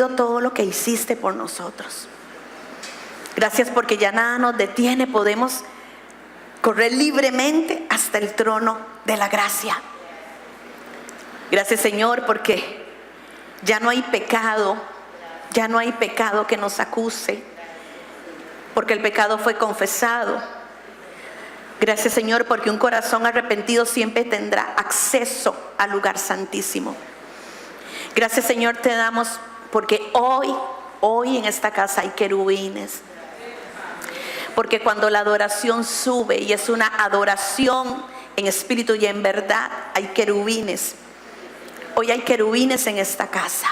reconocido todo lo que hiciste por nosotros. Gracias porque ya nada nos detiene, podemos correr libremente hasta el trono de la gracia. Gracias, Señor, porque ya no hay pecado que nos acuse, porque el pecado fue confesado. Gracias, Señor, porque un corazón arrepentido siempre tendrá acceso al lugar santísimo. Gracias, Señor, te damos porque hoy en esta casa hay querubines. Porque cuando la adoración sube y es una adoración en espíritu y en verdad, hay querubines. Hoy hay querubines en esta casa.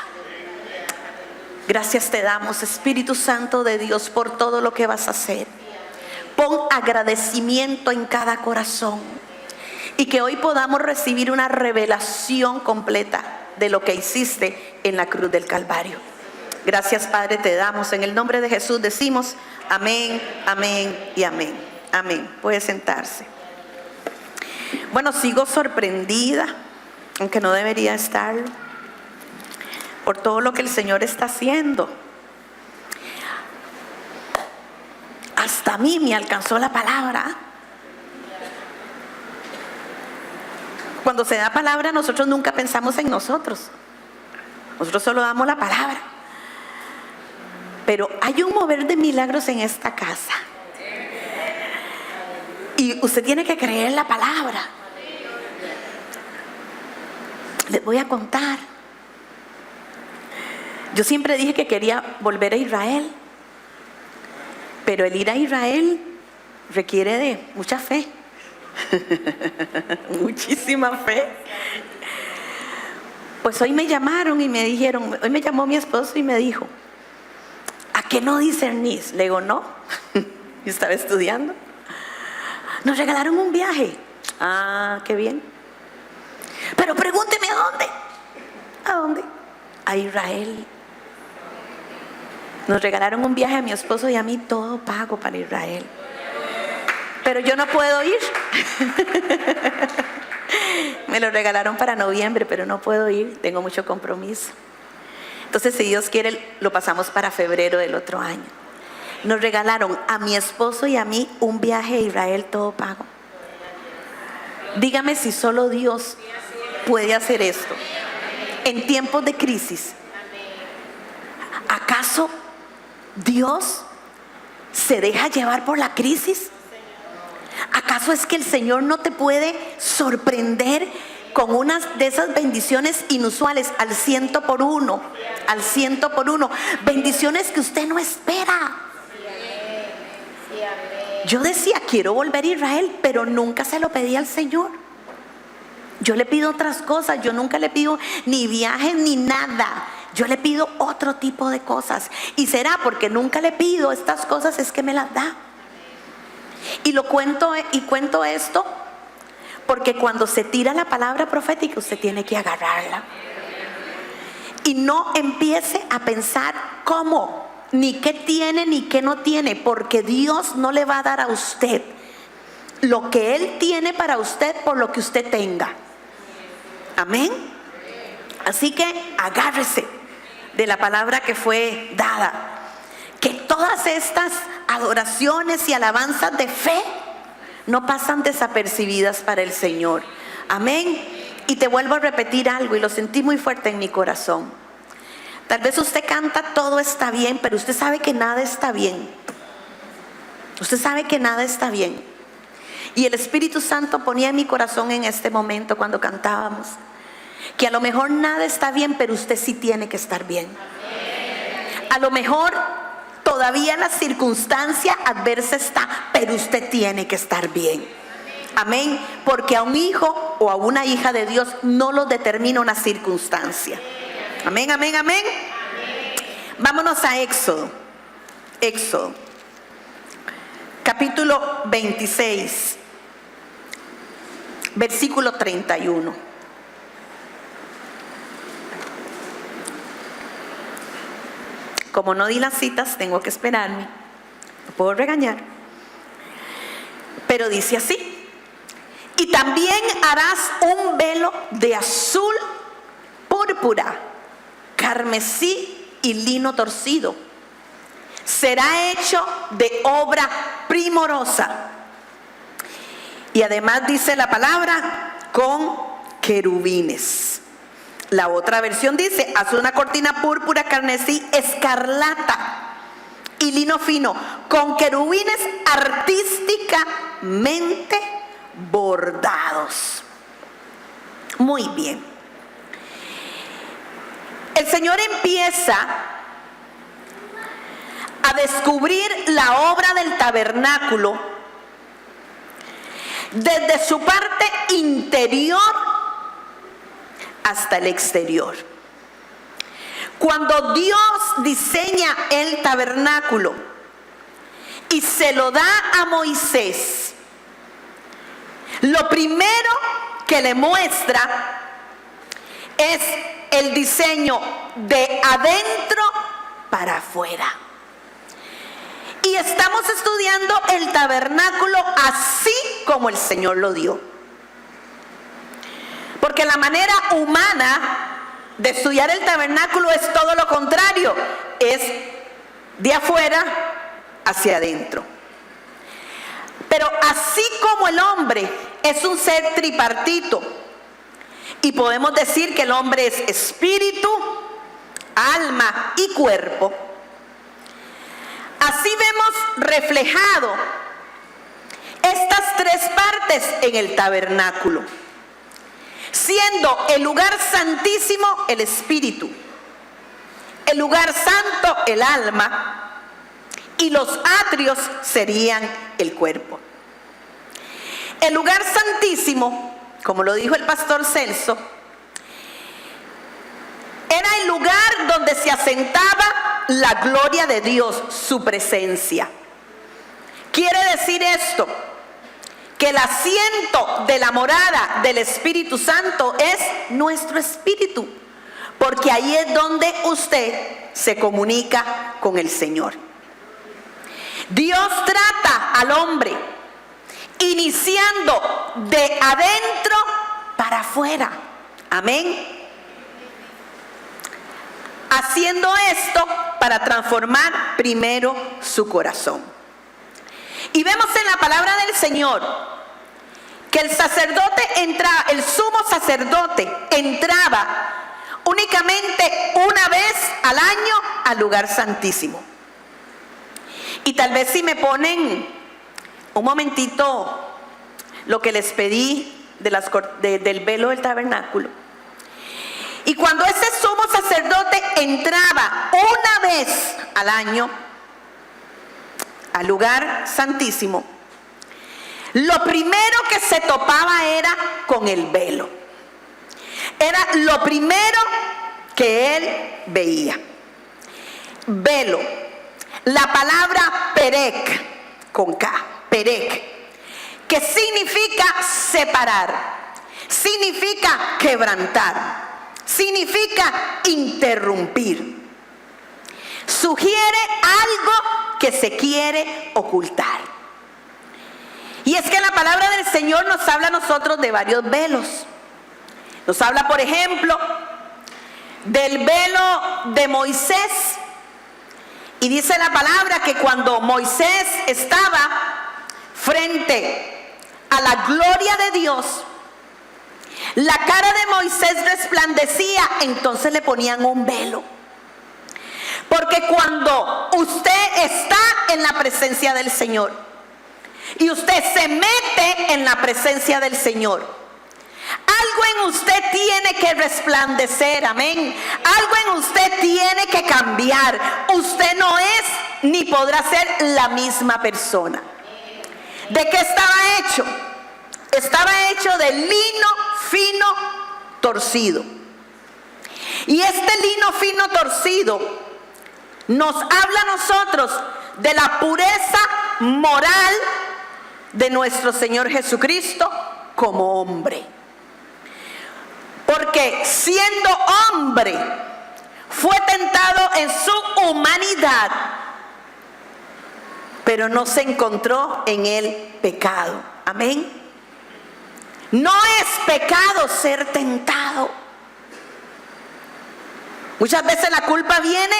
Gracias te damos, Espíritu Santo de Dios, por todo lo que vas a hacer. Pon agradecimiento en cada corazón y que hoy podamos recibir una revelación completa de lo que hiciste en la cruz del Calvario. Gracias, Padre, te damos. En el nombre de Jesús decimos amén, amén y amén. Amén. Puede sentarse. Bueno, sigo sorprendida, aunque no debería estarlo, por todo lo que el Señor está haciendo. Hasta a mí me alcanzó la palabra. Cuando se da palabra, nosotros nunca pensamos en nosotros. Nosotros solo damos la palabra. Pero hay un mover de milagros en esta casa. Y usted tiene que creer en la palabra. Les voy a contar. Yo siempre dije que quería volver a Israel. Pero el ir a Israel requiere de mucha fe. Muchísima fe. Pues hoy me llamaron y me dijeron, hoy me llamó mi esposo y me dijo, ¿a qué no discernís? Le digo, no. Yo estaba estudiando. Nos regalaron un viaje. Ah, qué bien. Pero pregúnteme a dónde. ¿A dónde? A Israel. Nos regalaron un viaje a mi esposo y a mí, todo pago para Israel. Pero yo no puedo ir. Me lo regalaron para noviembre, pero no puedo ir. Tengo mucho compromiso. Entonces, si Dios quiere, lo pasamos para febrero del otro año. Nos regalaron a mi esposo y a mí un viaje a Israel, todo pago. Dígame si solo Dios puede hacer esto en tiempos de crisis. ¿Acaso Dios se deja llevar por la crisis? ¿Acaso es que el Señor no te puede sorprender con unas de esas bendiciones inusuales al 100%? Al 100%. Bendiciones que usted no espera. Yo decía, quiero volver a Israel, pero nunca se lo pedí al Señor. Yo le pido otras cosas. Yo nunca le pido ni viajes ni nada. Yo le pido otro tipo de cosas. Y será porque nunca le pido estas cosas es que me las da. Y cuento esto porque cuando se tira la palabra profética usted tiene que agarrarla. Y no empiece a pensar cómo, ni qué tiene, ni qué no tiene, porque Dios no le va a dar a usted lo que Él tiene para usted por lo que usted tenga. Amén. Así que agárrese de la palabra que fue dada. Que todas estas adoraciones y alabanzas de fe no pasan desapercibidas para el Señor. Amén. Y te vuelvo a repetir algo y lo sentí muy fuerte en mi corazón. Tal vez usted canta todo está bien, pero usted sabe que nada está bien. Usted sabe que nada está bien. Y el Espíritu Santo ponía en mi corazón en este momento cuando cantábamos que a lo mejor nada está bien, pero usted sí tiene que estar bien. A lo mejor todavía la circunstancia adversa está, pero usted tiene que estar bien. Amén. Porque a un hijo o a una hija de Dios no lo determina una circunstancia. Amén, amén, amén. Vámonos a Éxodo. Éxodo. Capítulo 26. Versículo 31. Como no di las citas, tengo que esperarme. No puedo regañar. Pero dice así: y también harás un velo de azul, púrpura, carmesí y lino torcido. Será hecho de obra primorosa. Y además dice la palabra, con querubines. La otra versión dice, haz una cortina púrpura, carmesí, escarlata y lino fino, con querubines artísticamente bordados. Muy bien. El Señor empieza a descubrir la obra del tabernáculo desde su parte interior hasta el exterior. Cuando Dios diseña el tabernáculo y se lo da a Moisés, lo primero que le muestra es el diseño de adentro para afuera. Y estamos estudiando el tabernáculo así como el Señor lo dio. Porque la manera humana de estudiar el tabernáculo es todo lo contrario. Es de afuera hacia adentro. Pero así como el hombre es un ser tripartito, y podemos decir que el hombre es espíritu, alma y cuerpo, así vemos reflejado estas tres partes en el tabernáculo, siendo el lugar santísimo el espíritu, el lugar santo el alma y los atrios serían el cuerpo. El lugar santísimo, como lo dijo el pastor Celso, era el lugar donde se asentaba la gloria de Dios, su presencia. Quiere decir esto, que el asiento de la morada del Espíritu Santo es nuestro espíritu, porque ahí es donde usted se comunica con el Señor. Dios trata al hombre iniciando de adentro para afuera. Amén. Haciendo esto para transformar primero su corazón. Y vemos en la palabra del Señor que el sumo sacerdote entraba únicamente una vez al año al lugar santísimo. Y tal vez si me ponen un momentito lo que les pedí del velo del tabernáculo. Y cuando ese sumo sacerdote entraba una vez al año al lugar santísimo, lo primero que se topaba era con el velo. Era lo primero que él veía. Velo. La palabra perek, con K, perek, que significa separar, significa quebrantar, significa interrumpir. Sugiere algo que se quiere ocultar. Y es que la palabra del Señor nos habla a nosotros de varios velos. Nos habla, por ejemplo, del velo de Moisés. Y dice la palabra que cuando Moisés estaba frente a la gloria de Dios, la cara de Moisés resplandecía, entonces le ponían un velo. Porque cuando usted está en la presencia del Señor y usted se mete en la presencia del Señor, algo en usted tiene que resplandecer, amén. Algo en usted tiene que cambiar. Usted no es ni podrá ser la misma persona. ¿De qué estaba hecho? Estaba hecho de lino fino torcido. Y este lino fino torcido nos habla a nosotros de la pureza moral de nuestro Señor Jesucristo como hombre. Porque siendo hombre, fue tentado en su humanidad, pero no se encontró en él pecado. Amén. No es pecado ser tentado. Muchas veces la culpa viene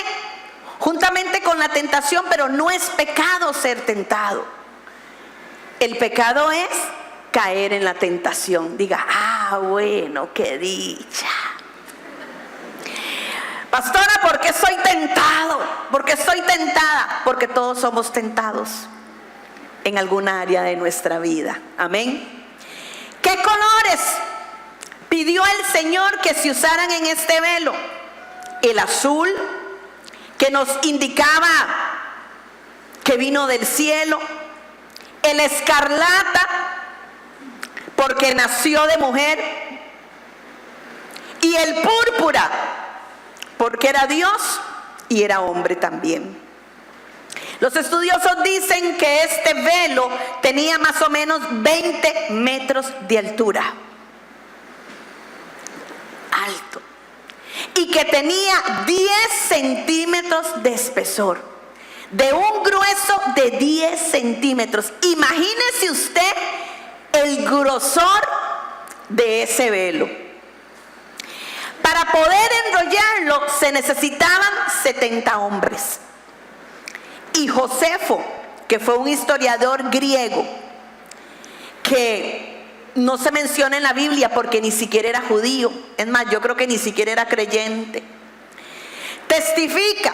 juntamente con la tentación, pero no es pecado ser tentado. El pecado es caer en la tentación. Diga, bueno, qué dicha. Pastora, ¿por qué soy tentado? ¿Por qué soy tentada? Porque todos somos tentados en alguna área de nuestra vida. Amén. ¿Qué colores pidió el Señor que se usaran en este velo? El azul, que nos indicaba que vino del cielo. El escarlata, porque nació de mujer. Y el púrpura, porque era Dios y era hombre también. Los estudiosos dicen que este velo tenía más o menos 20 metros de altura. Alto. Y que tenía 10 centímetros de espesor. De un grueso de 10 centímetros. Imagínese usted el grosor de ese velo. Para poder enrollarlo se necesitaban 70 hombres. Y Josefo, que fue un historiador griego, que no se menciona en la Biblia porque ni siquiera era judío, es más, yo creo que ni siquiera era creyente, testifica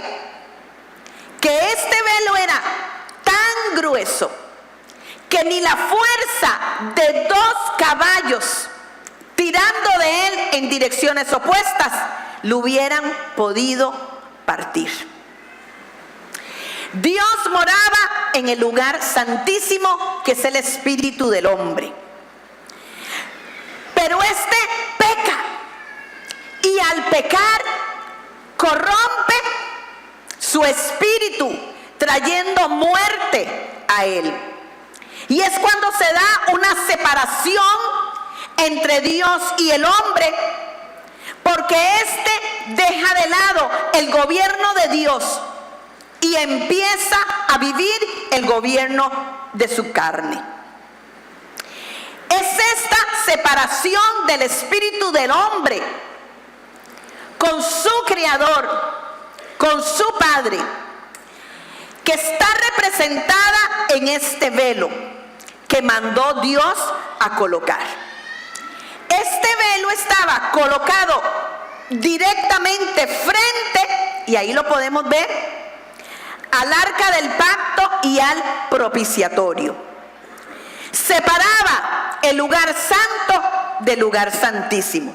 que este velo era tan grueso que ni la fuerza de 2 caballos tirando de él en direcciones opuestas lo hubieran podido partir. Dios moraba en el lugar santísimo, que es el espíritu del hombre. Pero este peca, y al pecar corrompe su espíritu, trayendo muerte a él. Y es cuando se da una separación entre Dios y el hombre, porque éste deja de lado el gobierno de Dios y empieza a vivir el gobierno de su carne. Es esta separación del espíritu del hombre con su creador, con su padre, que está representada en este velo que mandó Dios a colocar. Este velo estaba colocado directamente frente, y ahí lo podemos ver, al arca del pacto y al propiciatorio. Separaba el lugar santo del lugar santísimo.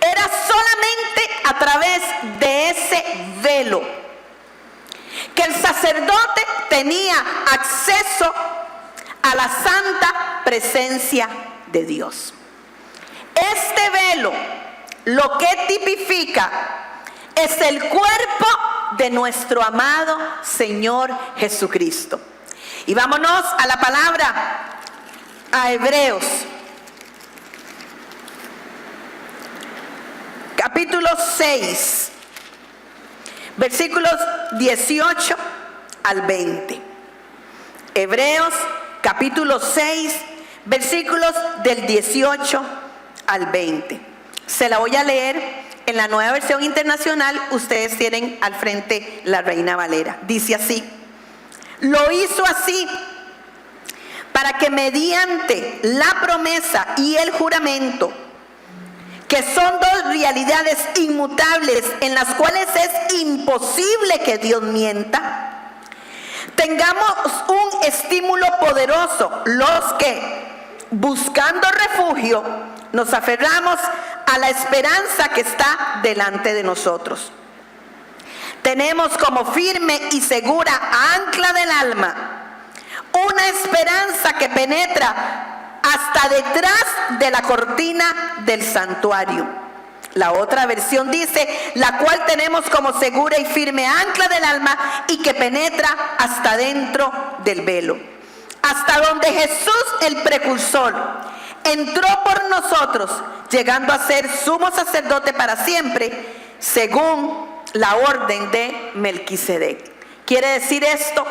Era solamente a través de ese velo que el sacerdote tenía acceso a la santa presencia de Dios. Este velo lo que tipifica es el cuerpo de nuestro amado Señor Jesucristo. Y vámonos a la palabra, a Hebreos, capítulo 6, versículos 18 al 20. Hebreos, capítulo 6, versículos del 18 al 20. Se la voy a leer en la Nueva Versión Internacional. Ustedes tienen al frente la Reina Valera. Dice así: lo hizo así para que mediante la promesa y el juramento, que son 2 realidades inmutables en las cuales es imposible que Dios mienta, tengamos un estímulo poderoso los que, buscando refugio, nos aferramos a la esperanza que está delante de nosotros. Tenemos como firme y segura ancla del alma una esperanza que penetra hasta detrás de la cortina del santuario. La otra versión dice: la cual tenemos como segura y firme ancla del alma y que penetra hasta dentro del velo, hasta donde Jesús, el precursor, entró por nosotros, llegando a ser sumo sacerdote para siempre, según la orden de Melquisedec. Quiere decir esto,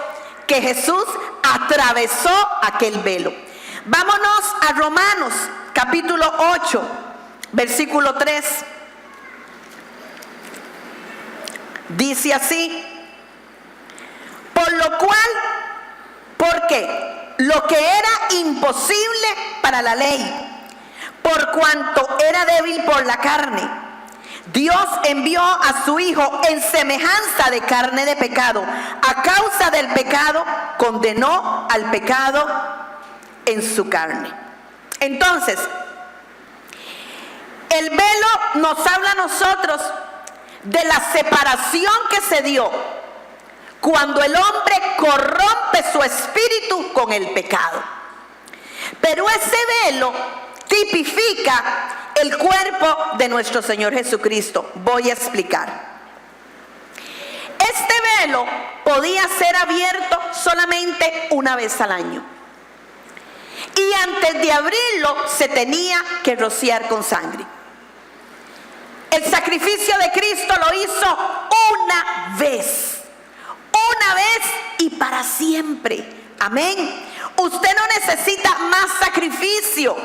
que Jesús atravesó aquel velo. Vámonos a Romanos, capítulo 8, versículo 3. Dice así: por lo cual, porque lo que era imposible para la ley, por cuanto era débil por la carne, Dios envió a su Hijo en semejanza de carne de pecado. A causa del pecado, condenó al pecado en su carne. Entonces, el velo nos habla a nosotros de la separación que se dio cuando el hombre corrompe su espíritu con el pecado. Pero ese velo tipifica el cuerpo de nuestro Señor Jesucristo. Voy a explicar. Este velo podía ser abierto solamente una vez al año. Y antes de abrirlo se tenía que rociar con sangre. El sacrificio de Cristo lo hizo una vez y para siempre. Amén. Usted no necesita más sacrificio,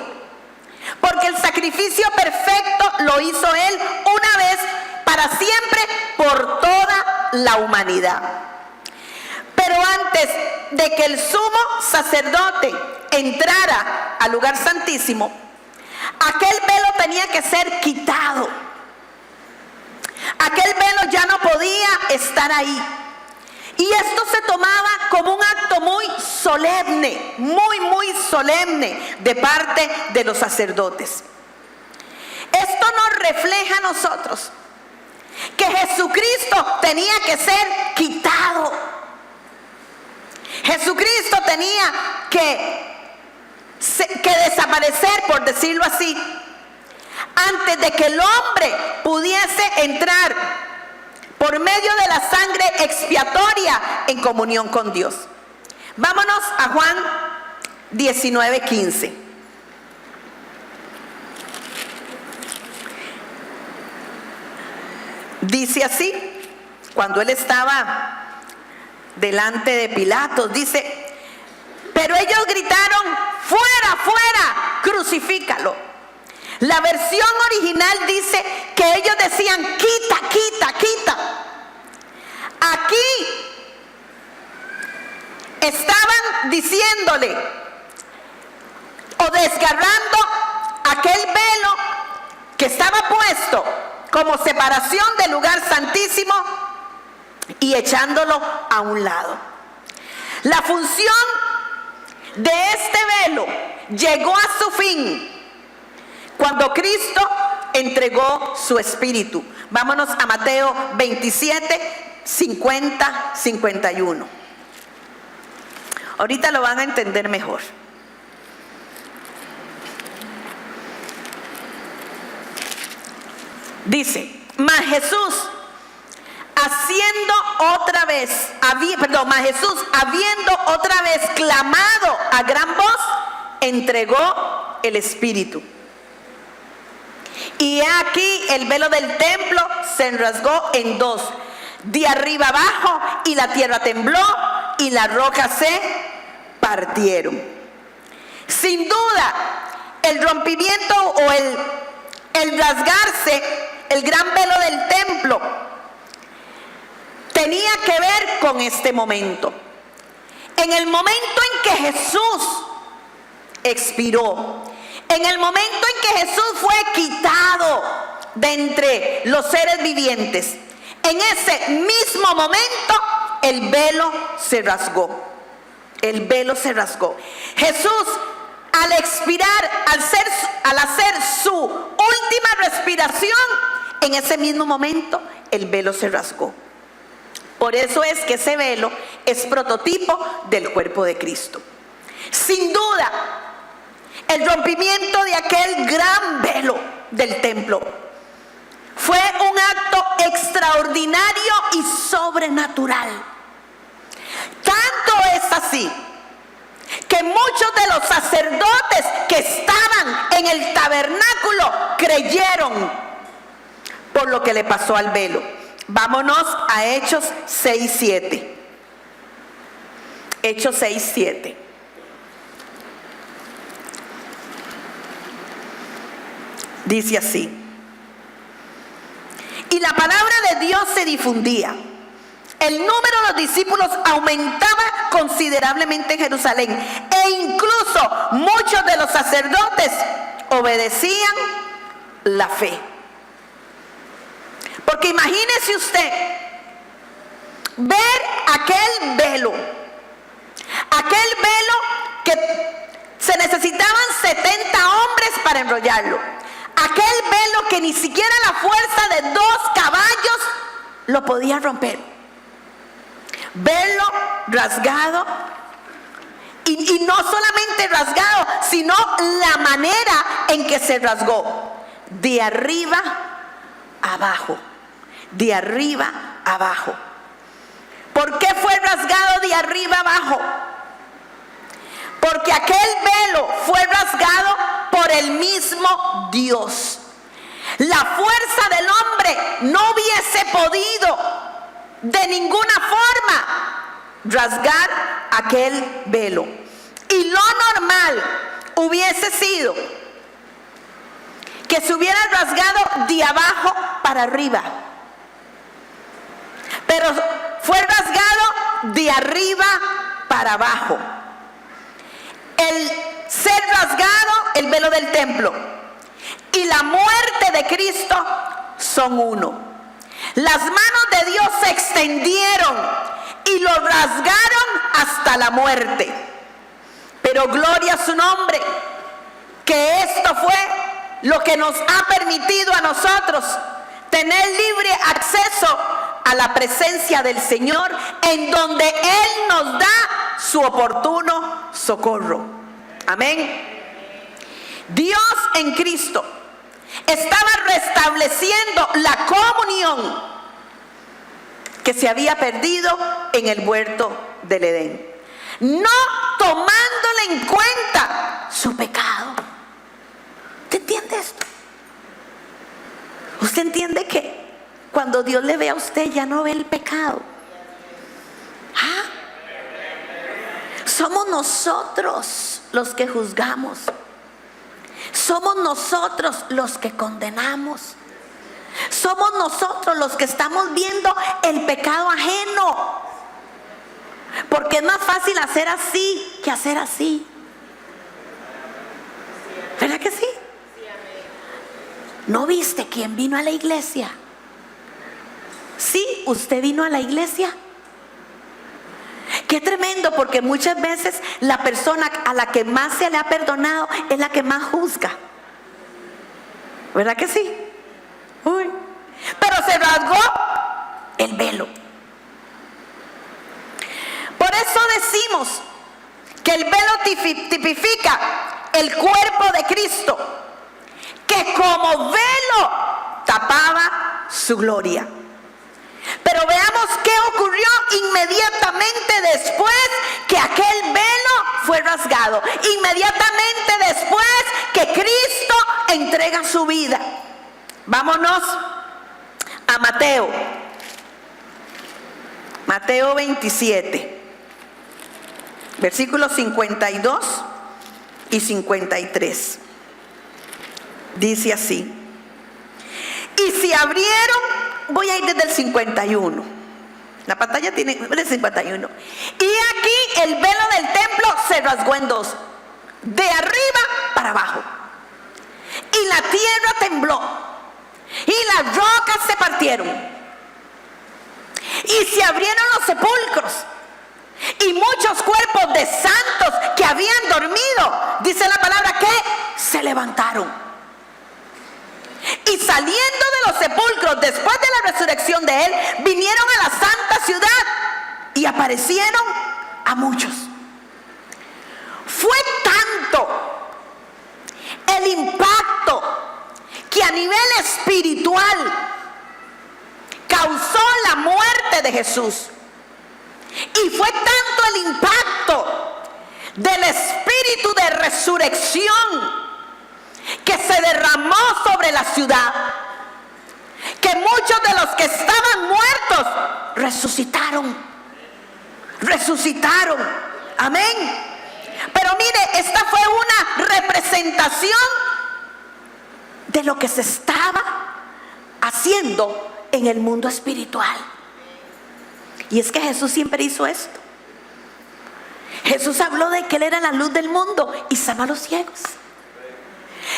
porque el sacrificio perfecto lo hizo Él una vez para siempre por toda la humanidad. Pero antes de que el sumo sacerdote entrara al lugar santísimo, aquel velo tenía que ser quitado. Aquel velo ya no podía estar ahí. Y esto se tomaba como un acto muy solemne, muy solemne de parte de los sacerdotes. Esto nos refleja a nosotros que Jesucristo tenía que ser quitado. Jesucristo tenía que desaparecer, por decirlo así, antes de que el hombre pudiese entrar por medio de la sangre expiatoria en comunión con Dios. Vámonos a Juan 19:15. Dice así, cuando él estaba delante de Pilatos, dice: pero ellos gritaron: fuera, fuera, crucifícalo. La versión original dice que ellos decían: quita, quita, quita. Aquí estaban diciéndole o desgarrando aquel velo que estaba puesto como separación del lugar santísimo y echándolo a un lado. La función de este velo llegó a su fin cuando Cristo entregó su espíritu. Vámonos a Mateo 27, 50, 51. Ahorita lo van a entender mejor. Dice: mas Jesús, habiendo otra vez clamado a gran voz, entregó el espíritu. Y he aquí el velo del templo se rasgó en dos, de arriba abajo, y la tierra tembló y las rocas se partieron. Sin duda, el rompimiento o el rasgarse, el gran velo del templo, tenía que ver con este momento. En el momento en que Jesús expiró, en el momento en que Jesús fue quitado de entre los seres vivientes, en ese mismo momento el velo se rasgó. El velo se rasgó. Jesús, al expirar, al hacer su última respiración, en ese mismo momento el velo se rasgó. Por eso es que ese velo es prototipo del cuerpo de Cristo. Sin duda, el rompimiento de aquel gran velo del templo fue un acto extraordinario y sobrenatural. Tanto es así que muchos de los sacerdotes que estaban en el tabernáculo creyeron por lo que le pasó al velo. Vámonos a Hechos 6:7. Hechos 6:7. Dice así: y la palabra de Dios se difundía. El número de los discípulos aumentaba considerablemente en Jerusalén, e incluso muchos de los sacerdotes obedecían la fe. Porque imagínese usted ver aquel velo que se necesitaban 70 hombres para enrollarlo, aquel velo que ni siquiera la fuerza de 2 caballos lo podía romper, verlo rasgado, y no solamente rasgado, sino la manera en que se rasgó, de arriba abajo, de arriba abajo. ¿Por qué fue rasgado de arriba abajo? Porque aquel velo fue rasgado por el mismo Dios. La fuerza del hombre no hubiese podido de ninguna forma rasgar aquel velo. Y lo normal hubiese sido que se hubiera rasgado de abajo para arriba. Pero fue rasgado de arriba para abajo. El ser rasgado, el velo del templo, y la muerte de Cristo son uno. Las manos de Dios se extendieron y lo rasgaron hasta la muerte. Pero gloria a su nombre, que esto fue lo que nos ha permitido a nosotros tener libre acceso a la presencia del Señor, en donde Él nos da su oportuno socorro. Amén. Dios en Cristo estaba restableciendo la comunión que se había perdido en el huerto del Edén, no tomándole en cuenta su pecado. ¿Usted entiende esto? ¿Usted entiende que cuando Dios le ve a usted ya no ve el pecado? ¿Ah? Somos nosotros los que juzgamos. Somos nosotros los que condenamos. Somos nosotros los que estamos viendo el pecado ajeno. Porque es más fácil hacer así que hacer así. ¿Verdad que sí? ¿No viste quién vino a la iglesia? Sí, usted vino a la iglesia. Qué tremendo, porque muchas veces la persona a la que más se le ha perdonado es la que más juzga. ¿Verdad que sí? Uy. Pero se rasgó el velo. Por eso decimos que el velo tipifica el cuerpo de Cristo, que como velo tapaba su gloria. Pero veamos qué ocurrió inmediatamente después que aquel velo fue rasgado. Inmediatamente después que Cristo entrega su vida. Vámonos a Mateo. Mateo 27, versículos 52 y 53. Dice así: y se abrieron, voy a ir desde el 51. La pantalla tiene el 51. Y aquí el velo del templo se rasgó en dos, de arriba para abajo. Y la tierra tembló, y las rocas se partieron, y se abrieron los sepulcros, y muchos cuerpos de santos que habían dormido, dice la palabra, que se levantaron. Y saliendo de los sepulcros después de la resurrección de Él, vinieron a la santa ciudad y aparecieron a muchos. Fue tanto el impacto que a nivel espiritual causó la muerte de Jesús. Y fue tanto el impacto del espíritu de resurrección que se derramó sobre la ciudad, que muchos de los que estaban muertos resucitaron. Amén. Pero mire, esta fue una representación de lo que se estaba haciendo en el mundo espiritual. Y es que Jesús siempre hizo esto. Jesús habló de que Él era la luz del mundo y sanó a los ciegos.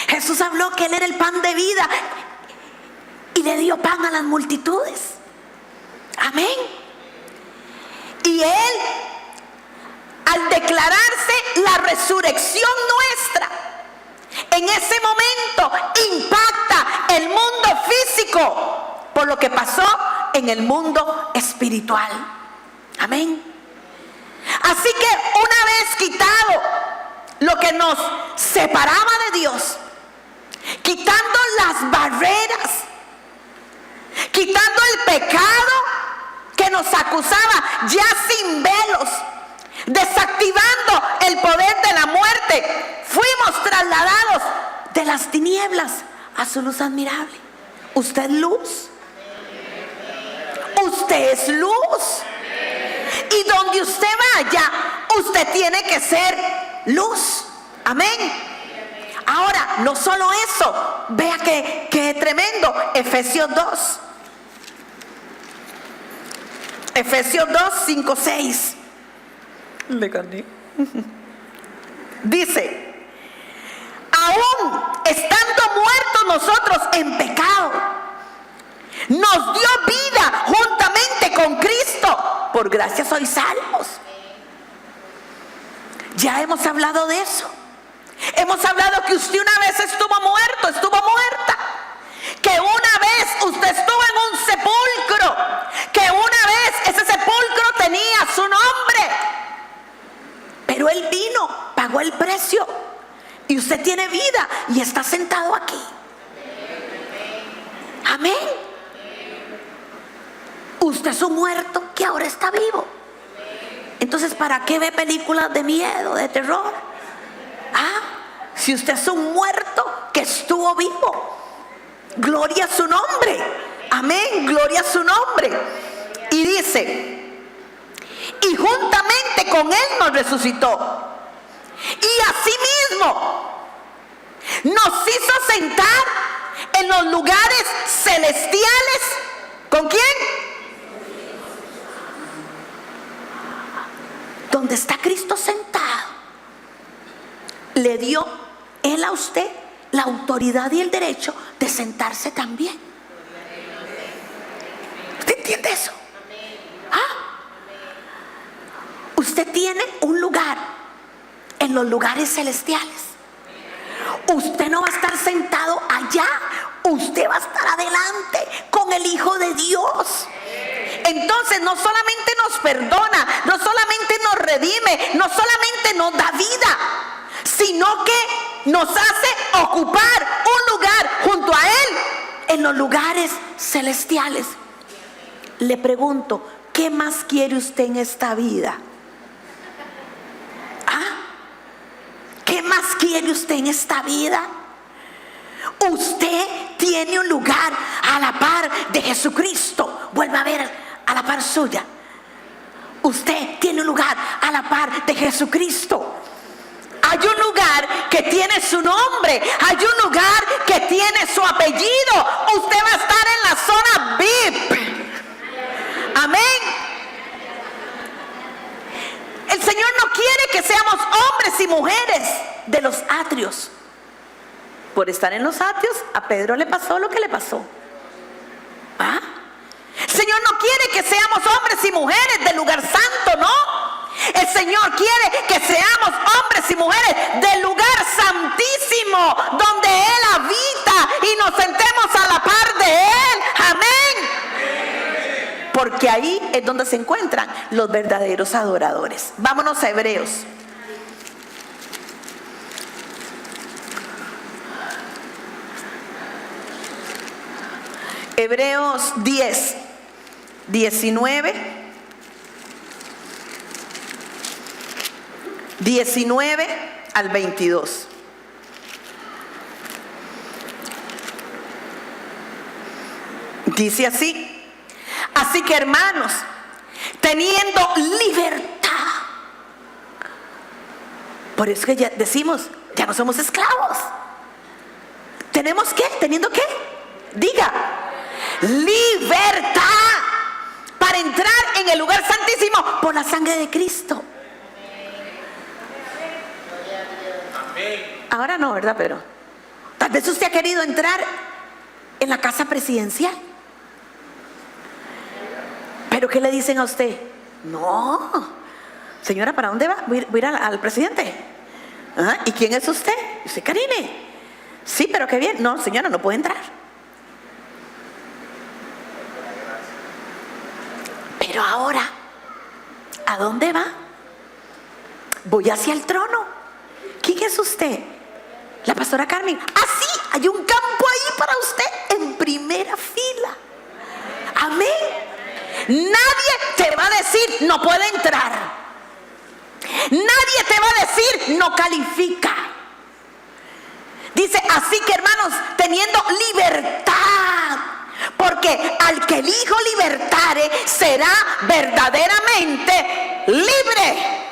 Jesús habló que Él era el pan de vida y le dio pan a las multitudes. Amén. Y Él, al declararse la resurrección nuestra, en ese momento impacta el mundo físico por lo que pasó en el mundo espiritual. Amén. Así que una vez quitado lo que nos separaba de Dios, quitando las barreras, quitando el pecado que nos acusaba ya sin velos, desactivando el poder de la muerte, fuimos trasladados de las tinieblas a su luz admirable. Usted es luz. Usted es luz. Y donde usted vaya, usted tiene que ser luz. Amén. Ahora, no solo eso, vea que tremendo. Efesios 2. Efesios 2, 5, 6. Le gané. Dice: aún estando muertos nosotros en pecado, nos dio vida juntamente con Cristo. Por gracia sois salvos. Ya hemos hablado de eso. Hemos hablado que usted una vez estuvo muerto, estuvo muerta. Que una vez usted estuvo en un sepulcro. Que una vez ese sepulcro tenía su nombre. Pero Él vino, pagó el precio. Y usted tiene vida y está sentado aquí. Amén. Usted es un muerto que ahora está vivo. Entonces, ¿para qué ve películas de miedo, de terror? Si usted es un muerto que estuvo vivo. Gloria a su nombre. Amén, gloria a su nombre. Y dice: y juntamente con Él nos resucitó. Y asimismo nos hizo sentar en los lugares celestiales. ¿Con quién? Donde está Cristo sentado. Le dio Él a usted la autoridad y el derecho de sentarse también. ¿Usted entiende eso? Usted tiene un lugar en los lugares celestiales. Usted no va a estar sentado allá. Usted va a estar adelante con el Hijo de Dios. Entonces no solamente nos perdona, no solamente nos redime, no solamente nos da vida, sino que nos hace ocupar un lugar junto a Él en los lugares celestiales. Le pregunto, ¿qué más quiere usted en esta vida? ¿Qué más quiere usted en esta vida? Usted tiene un lugar a la par de Jesucristo. Vuelva a ver a la par suya. Usted tiene un lugar a la par de Jesucristo. Hay un lugar que tiene su nombre. Hay un lugar que tiene su apellido. Usted va a estar en la zona VIP. Amén. El Señor no quiere que seamos hombres y mujeres de los atrios. Por estar en los atrios, a Pedro le pasó lo que le pasó. El Señor no quiere que seamos hombres y mujeres del lugar santo, no. El Señor quiere que seamos hombres y mujeres del lugar santísimo, donde Él habita y nos sentemos a la par de Él. Amén. Porque ahí es donde se encuentran los verdaderos adoradores. Vámonos a Hebreos. Hebreos 10, 19 al 22. Dice así: así que, hermanos, teniendo libertad, por eso que ya decimos, ya no somos esclavos. ¿Tenemos qué? ¿Teniendo qué? Diga, libertad para entrar en el lugar santísimo por la sangre de Cristo. Ahora no, ¿verdad? Pero tal vez usted ha querido entrar en la casa presidencial. ¿Pero qué le dicen a usted? No, señora, ¿para dónde va? Voy a ir al presidente. ¿Ah? ¿Y quién es usted? Yo soy Karine. Sí, pero qué bien. No, señora, no puede entrar. Pero ahora, ¿a dónde va? Voy hacia el trono. ¿Quién es usted? La pastora Carmen. Ah, sí, hay un campo ahí para usted en primera fila. Amén. Nadie te va a decir no puede entrar. Nadie te va a decir no califica. Dice, así que hermanos, teniendo libertad, porque al que el Hijo libertare será verdaderamente libre.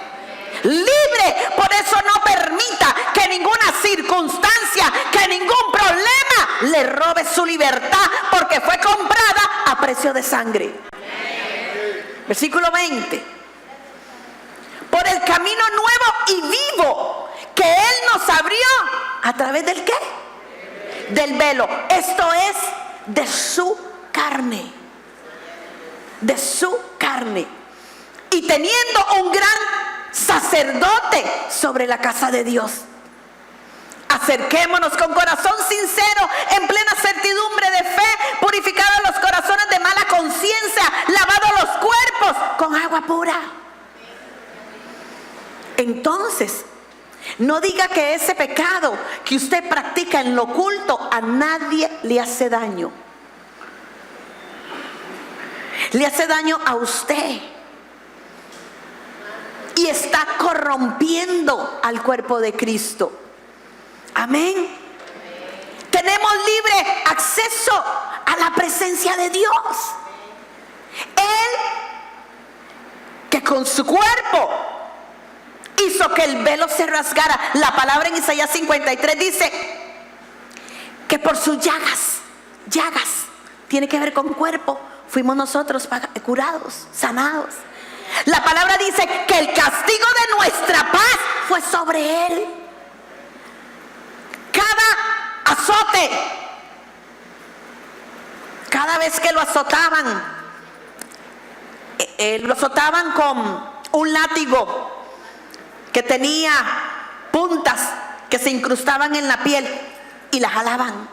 Libre. Por eso no permita que ninguna circunstancia, que ningún problema le robe su libertad, porque fue comprada a precio de sangre. Versículo 20. Por el camino nuevo y vivo que Él nos abrió, ¿a través del qué? Del velo. Esto es de su carne. De su carne. Y teniendo un gran sacerdote sobre la casa de Dios, acerquémonos con corazón sincero, en plena certidumbre de fe, purificados los corazones de mala conciencia, lavados los cuerpos con agua pura. Entonces, no diga que ese pecado que usted practica en lo oculto a nadie le hace daño. Le hace daño a usted. Y está corrompiendo al cuerpo de Cristo. Amén. Tenemos libre acceso a la presencia de Dios. Él, que con su cuerpo hizo que el velo se rasgara. La palabra en Isaías 53 dice que por sus llagas, tiene que ver con cuerpo, fuimos nosotros curados, sanados. La palabra dice que el castigo de nuestra paz fue sobre Él. Cada azote, cada vez que lo azotaban con un látigo que tenía puntas que se incrustaban en la piel y la jalaban.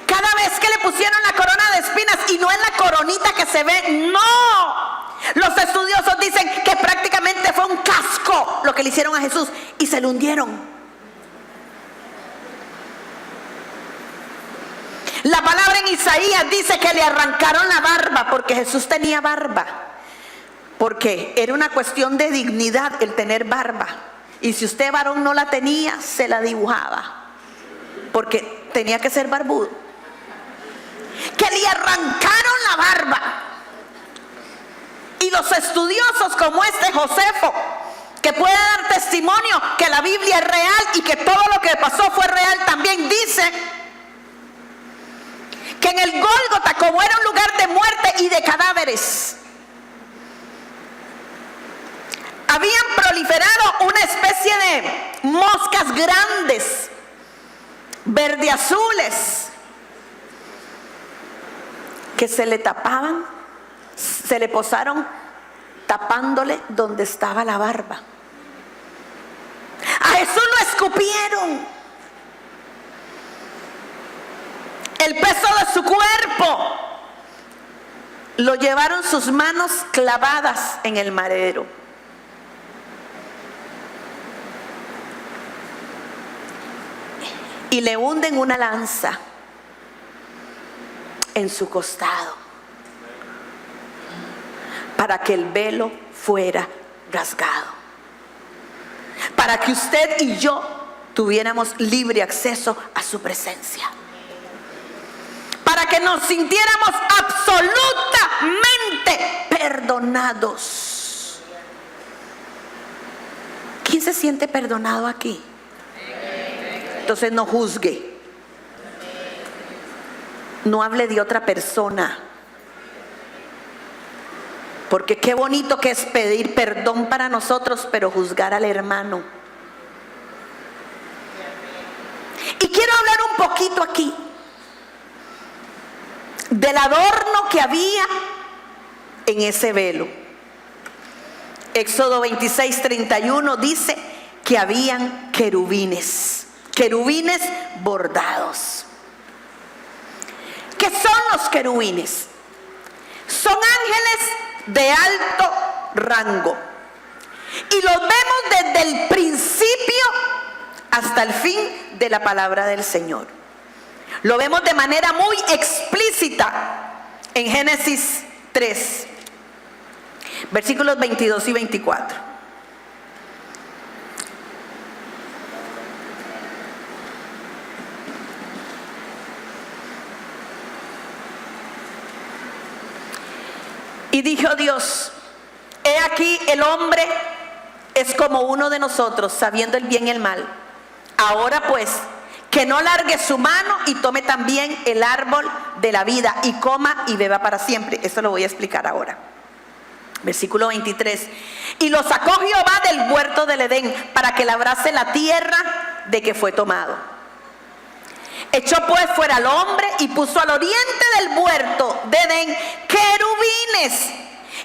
Cada vez que le pusieron la corona de espinas, y no es la coronita que se ve, no. Los estudiosos dicen que prácticamente fue un casco lo que le hicieron a Jesús y se lo hundieron. La palabra en Isaías dice que le arrancaron la barba, porque Jesús tenía barba, porque era una cuestión de dignidad el tener barba, y si usted varón no la tenía, se la dibujaba, porque tenía que ser barbudo. Que le arrancaron la barba. Y los estudiosos como Josefo, que puede dar testimonio que la Biblia es real y que todo lo que pasó fue real, también dice que en el Gólgota, como era un lugar de muerte y de cadáveres, habían proliferado una especie de moscas grandes, verde azules, que se le tapaban, se le posaron tapándole donde estaba la barba. A Jesús lo escupieron. El peso de su cuerpo lo llevaron sus manos clavadas en el madero. Y le hunden una lanza en su costado para que el velo fuera rasgado, para que usted y yo tuviéramos libre acceso a su presencia, para que nos sintiéramos absolutamente perdonados. ¿Quién se siente perdonado aquí? Entonces no juzgue. No hable de otra persona. Porque qué bonito que es pedir perdón para nosotros, pero juzgar al hermano. Y quiero hablar un poquito aquí del adorno que había en ese velo. Éxodo 26:31 dice que habían querubines bordados. ¿Qué son los querubines? Son ángeles de alto rango. Y los vemos desde el principio hasta el fin de la palabra del Señor. Lo vemos de manera muy explícita en Génesis 3, versículos 22 y 24. Y dijo Dios: he aquí el hombre es como uno de nosotros, sabiendo el bien y el mal. Ahora pues, que no largue su mano y tome también el árbol de la vida y coma y beba para siempre. Esto lo voy a explicar ahora. Versículo 23. Y lo sacó Jehová del huerto del Edén para que labrase la tierra de que fue tomado. Echó pues fuera al hombre y puso al oriente del huerto de Edén querubines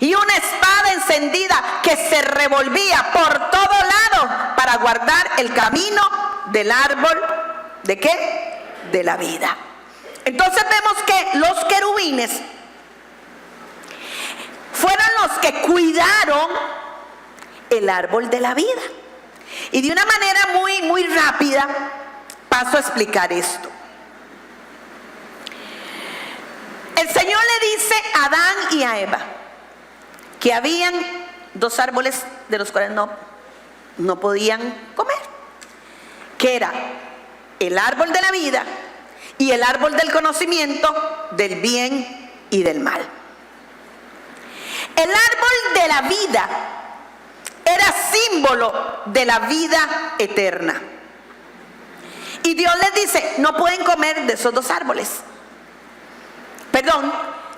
y una espada encendida que se revolvía por todo lado para guardar el camino del árbol. ¿De qué? De la vida. Entonces vemos que los querubines fueron los que cuidaron el árbol de la vida. Y de una manera muy rápida paso a explicar esto. El Señor le dice a Adán y a Eva que habían dos árboles de los cuales no podían comer, que era el árbol de la vida y el árbol del conocimiento del bien y del mal. El árbol de la vida era símbolo de la vida eterna. Y Dios les dice: no pueden comer de esos dos árboles. Perdón,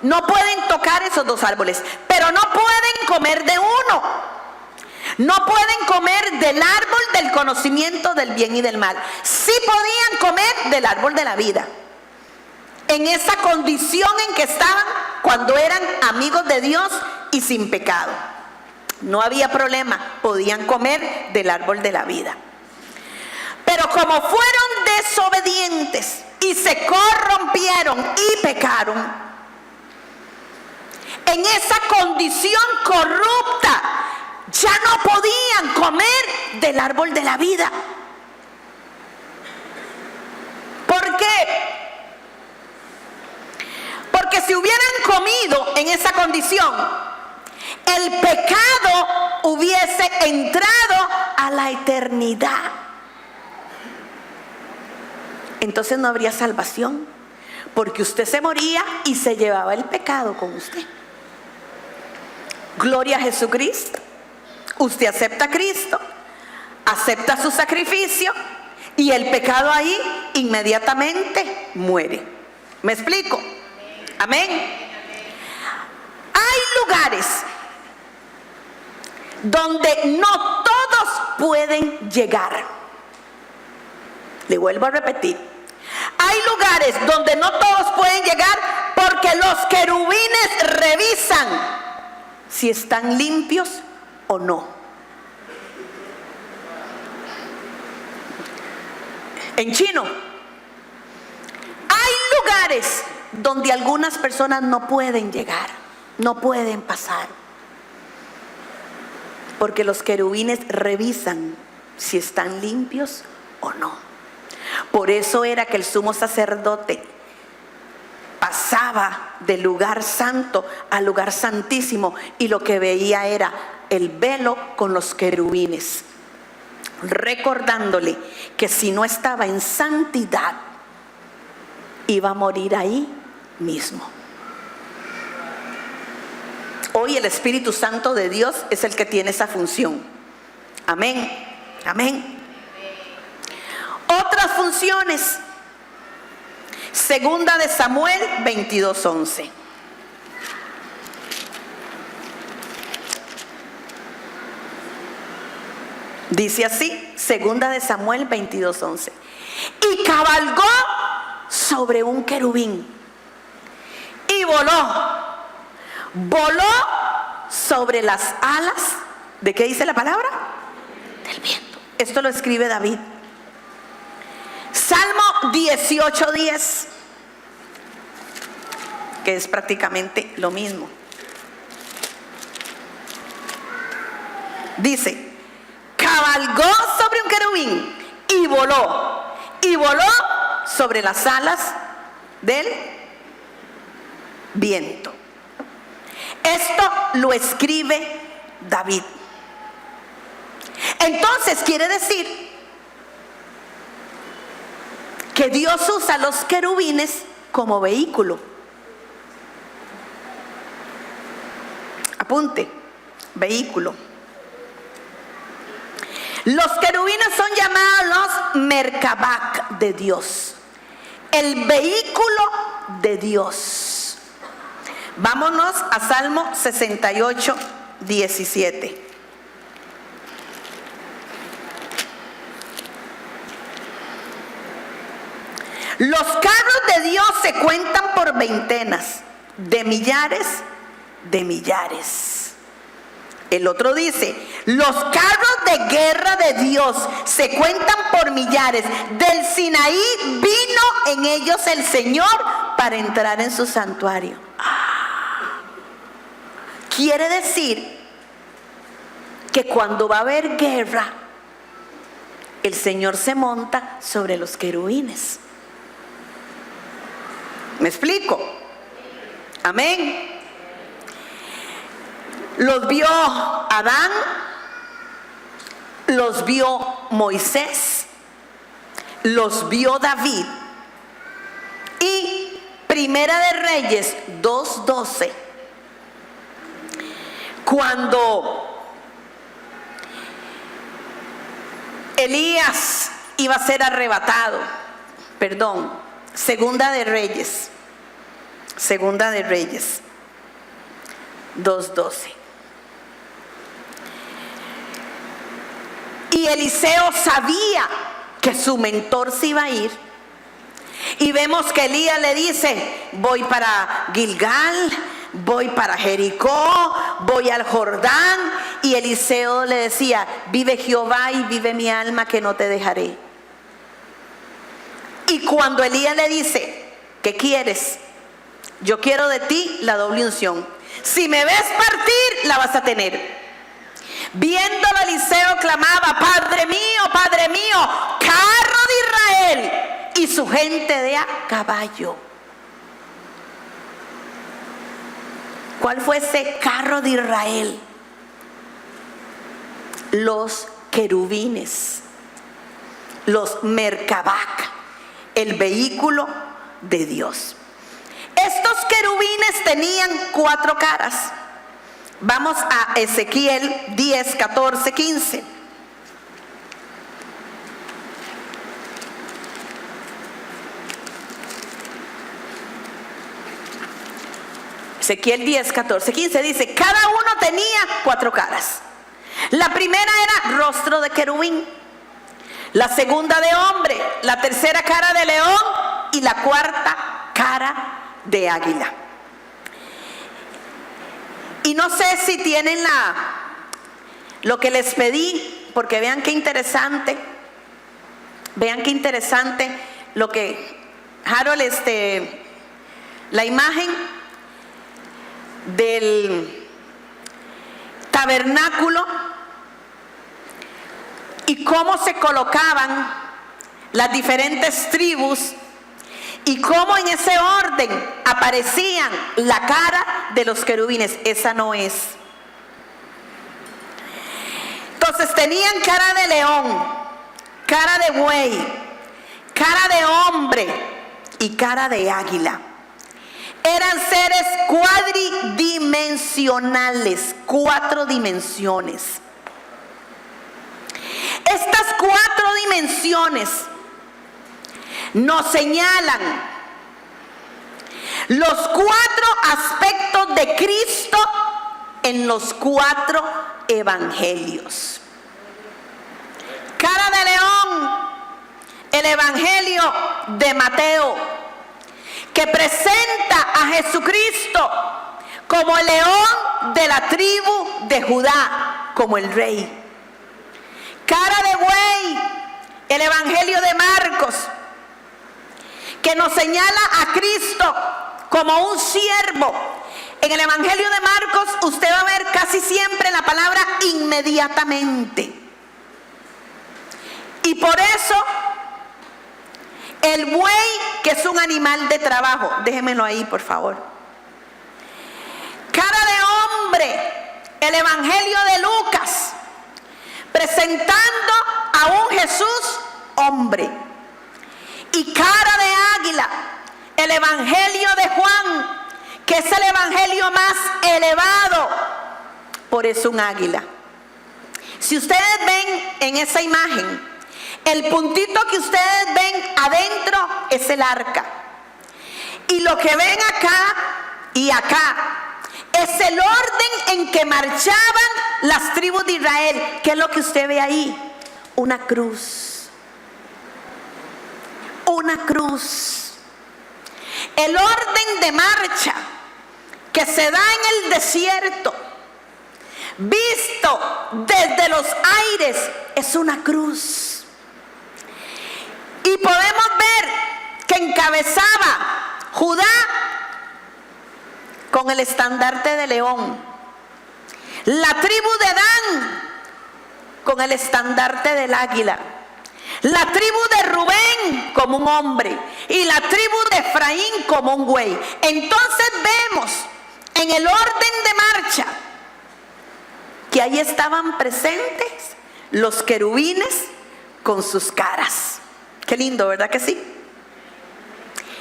no pueden tocar esos dos árboles, pero no pueden comer de uno. No pueden comer del árbol del conocimiento del bien y del mal. Sí podían comer del árbol de la vida, en esa condición en que estaban cuando eran amigos de Dios y sin pecado. No había problema, podían comer del árbol de la vida. Pero como fueron desobedientes y se corrompieron y pecaron, en esa condición corrupta ya no podían comer del árbol de la vida. ¿Por qué? Porque si hubieran comido en esa condición, el pecado hubiese entrado a la eternidad. Entonces no habría salvación, porque usted se moría y se llevaba el pecado con usted. Gloria a Jesucristo. Usted acepta a Cristo, acepta su sacrificio y el pecado ahí inmediatamente muere. ¿Me explico? Amén. Hay lugares donde no todos pueden llegar. Le vuelvo a repetir. Hay lugares donde no todos pueden llegar porque los querubines revisan si están limpios o no. En chino, hay lugares donde algunas personas no pueden llegar, no pueden pasar, porque los querubines revisan si están limpios o no. Por eso era que el sumo sacerdote pasaba del lugar santo al lugar santísimo y lo que veía era el velo con los querubines, recordándole que si no estaba en santidad iba a morir ahí mismo. Hoy el Espíritu Santo de Dios es el que tiene esa función. Amén, amén. Otras funciones. Segunda de Samuel 22:11. Dice así, Segunda de Samuel 22:11. Y cabalgó sobre un querubín y voló sobre las alas. ¿De qué dice la palabra? Del viento. Esto lo escribe David. Salmo 18:10, que es prácticamente lo mismo. Dice, cabalgó sobre un querubín y voló sobre las alas del viento. Esto lo escribe David. Entonces quiere decir que Dios usa los querubines como vehículo. Apunte, vehículo. Los querubines son llamados los Merkabah de Dios, el vehículo de Dios. Vámonos a Salmo 68:17. Los carros de Dios se cuentan por veintenas, de millares de millares. El otro dice, los carros de guerra de Dios se cuentan por millares. Del Sinaí vino en ellos el Señor para entrar en su santuario. Quiere decir que cuando va a haber guerra, el Señor se monta sobre los querubines. ¿Me explico? Amén. Los vio Adán, los vio Moisés, los vio David. Y Primera de Reyes 2:12, cuando Elías iba a ser arrebatado, Segunda de Reyes 2:12. Y Eliseo sabía que su mentor se iba a ir. Y vemos que Elías le dice, voy para Gilgal, voy para Jericó, voy al Jordán. Y Eliseo le decía, vive Jehová y vive mi alma que no te dejaré. Y cuando Elías le dice, ¿qué quieres? Yo quiero de ti la doble unción. Si me ves partir, la vas a tener. Viéndolo, Eliseo clamaba, Padre mío, carro de Israel y su gente de a caballo. ¿Cuál fue ese carro de Israel? Los querubines, los Merkabah, el vehículo de Dios. Estos querubines tenían 4 caras. Vamos a Ezequiel 10, 14, 15. Ezequiel 10, 14, 15 dice, cada uno tenía 4 caras. La primera era rostro de querubín, la segunda de hombre, la tercera cara de león y la cuarta cara de águila. Y no sé si tienen lo que les pedí, porque vean qué interesante lo que Harold, la imagen del tabernáculo y cómo se colocaban las diferentes tribus y cómo en ese orden aparecían la cara de los querubines. Esa no es. Entonces tenían cara de león, cara de buey, cara de hombre y cara de águila. Eran seres cuadridimensionales, 4 dimensiones. Estas 4 dimensiones nos señalan Los 4 aspectos de Cristo en los 4 evangelios. Cara de león, el evangelio de Mateo, que presenta a Jesucristo como el león de la tribu de Judá, como el rey. Cara de buey, el evangelio de Marcos, que nos señala a Cristo como un siervo. En el evangelio de Marcos usted va a ver casi siempre la palabra inmediatamente. Y por eso el buey, que es un animal de trabajo, déjenmelo ahí por favor. Cara de hombre, el evangelio de Lucas, presentando a un Jesús hombre. Y cara de águila, el evangelio de Juan, que es el evangelio más elevado, por eso un águila. Si ustedes ven en esa imagen, el puntito que ustedes ven adentro es el arca. Y lo que ven acá y acá es el orden en que marchaban las tribus de Israel. ¿Qué es lo que usted ve ahí? Una cruz. Una cruz. El orden de marcha que se da en el desierto, visto desde los aires, es una cruz. Y podemos ver que encabezaba Judá con el estandarte de león, la tribu de Dan con el estandarte del águila, la tribu de Rubén como un hombre y la tribu de Efraín como un buey. Entonces vemos en el orden de marcha que ahí estaban presentes los querubines con sus caras. Qué lindo, ¿verdad que sí?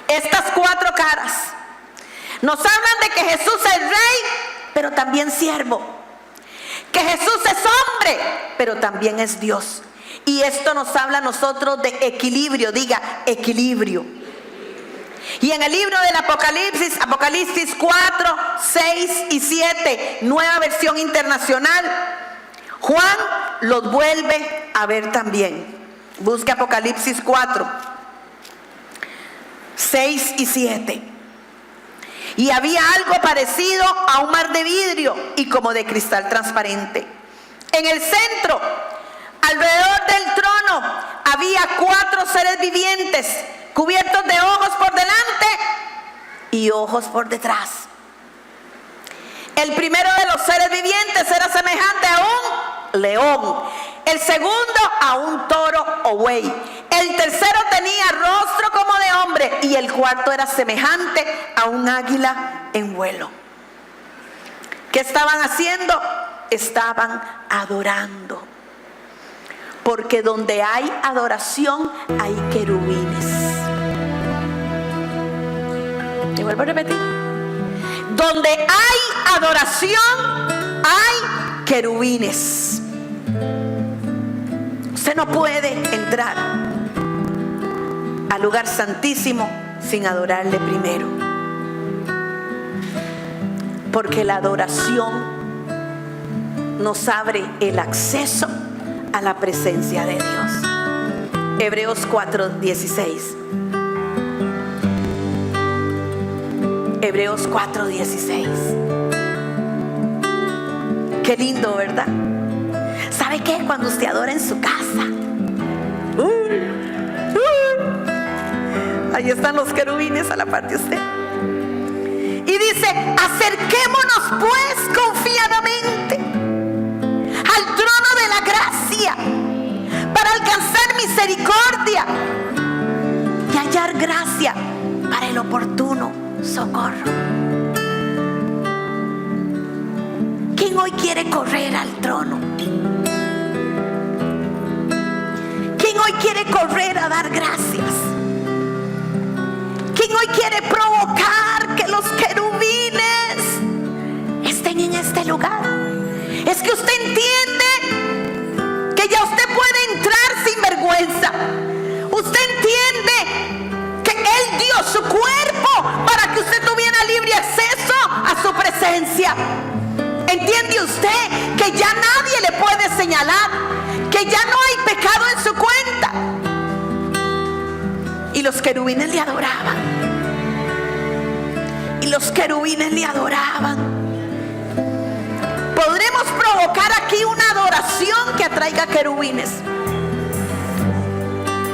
Estas 4 caras nos hablan de que Jesús es rey, pero también siervo. Que Jesús es hombre, pero también es Dios. Y esto nos habla a nosotros de equilibrio. Diga, equilibrio. Y en el libro del Apocalipsis, Apocalipsis 4, 6 y 7, nueva versión internacional, Juan los vuelve a ver también. Busque Apocalipsis 4, 6 y 7. Y había algo parecido a un mar de vidrio y como de cristal transparente. En el centro, alrededor del trono, había 4 seres vivientes cubiertos de ojos por delante y ojos por detrás. El primero de los seres vivientes era semejante a un león, el segundo a un toro o buey, el tercero tenía rostro como de hombre y el cuarto era semejante a un águila en vuelo. ¿Qué estaban haciendo? Estaban adorando, porque donde hay adoración hay querubines. Te vuelvo a repetir. Donde hay adoración hay querubines. Usted no puede entrar al lugar santísimo sin adorarle primero, porque la adoración nos abre el acceso a la presencia de Dios. Hebreos 4:16. Hebreos 4:16. Qué lindo, ¿verdad? ¿Sabe qué? Cuando usted adora en su casa, ahí están los querubines a la par de usted. Y dice, acerquémonos pues confiadamente al trono de la gracia para alcanzar misericordia y hallar gracia para el oportuno socorro. ¿Quién hoy quiere correr al trono? ¿Quién hoy quiere correr a dar gracias? ¿Quién hoy quiere provocar que los querubines estén en este lugar? Es que usted entiende que ya usted puede entrar sin vergüenza. Usted entiende que Él dio su cuerpo para que usted tuviera presencia. ¿Entiende usted que ya nadie le puede señalar? Que ya no hay pecado en su cuenta. Y los querubines le adoraban. Y los querubines le adoraban. Podremos provocar aquí una adoración que atraiga querubines.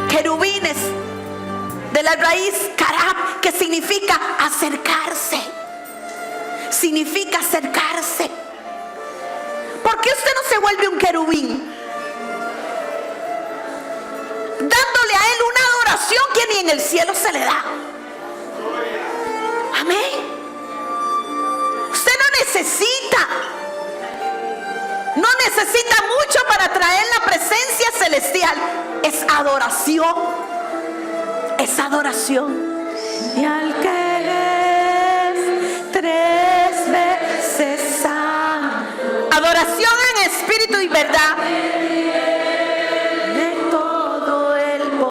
Querubines, de la raíz karab, que significa acercarse. Significa acercarse. ¿Por qué usted no se vuelve un querubín? Dándole a él una adoración que ni en el cielo se le da. Amén. Usted no necesita mucho para traer la presencia celestial. Es adoración. Es adoración. Y al que es 3 veces santo. Adoración en espíritu y verdad.